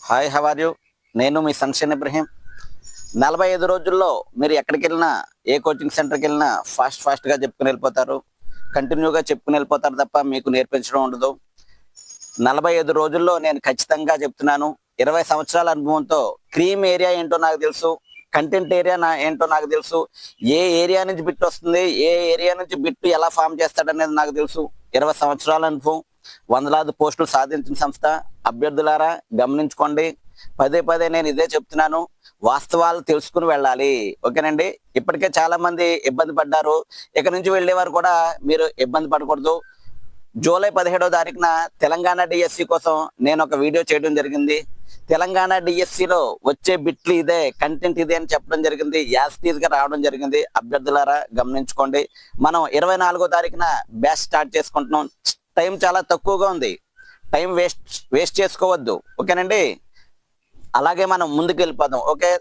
Hi, how are you? నేను మీ sunshine Ibrahim. 45 రోజుల్లో మీరు ఎక్కడికి వెళ్ళినా, ఏ కోచింగ్ సెంటర్కి వెళ్ళినా ఫాస్ట్గా చెప్పుకుని వెళ్ళిపోతారు. కంటిన్యూగా చెప్పుకుని వెళ్ళిపోతారు తప్ప మీకు నేర్పించడం ఉండదు. 45 రోజుల్లో నేను ఖచ్చితంగా చెప్తున్నాను, 20 సంవత్సరాల అనుభవంతో క్రీమ్ ఏరియా ఏంటో నాకు తెలుసు, కంటెంట్ ఏరియా ఏంటో నాకు తెలుసు, ఏ ఏరియా నుంచి బిట్ వస్తుంది, ఏ ఏరియా నుంచి బిట్ ఎలా ఫామ్ చేస్తాడనేది నాకు తెలుసు. 20 సంవత్సరాల అనుభవం, వందలాది పోస్టులు సాధించిన సంస్థ. అభ్యర్థులారా గమనించుకోండి. పదే పదే నేను ఇదే చెప్తున్నాను, వాస్తవాలు తెలుసుకుని వెళ్ళాలి. ఓకేనండి. ఇప్పటికే చాలా మంది ఇబ్బంది పడ్డారు, ఇక నుంచి వెళ్ళేవారు కూడా మీరు ఇబ్బంది పడకూడదు. జూలై 17వ తారీఖున తెలంగాణ డిఎస్సి కోసం నేను ఒక వీడియో చేయడం జరిగింది. తెలంగాణ డిఎస్సిలో వచ్చే బిట్లు ఇదే, కంటెంట్ ఇదే అని చెప్పడం జరిగింది. యాస్టీజ్గా రావడం జరిగింది. అభ్యర్థులారా గమనించుకోండి. మనం 24వ తారీఖున బ్యాచ్ స్టార్ట్ చేసుకుంటున్నాం. టైం చాలా తక్కువగా ఉంది, టైం వేస్ట్ చేసుకోవద్దు. ఓకేనండి. అలాగే మనం ముందుకు వెళ్ళిపోదాం. ఓకే.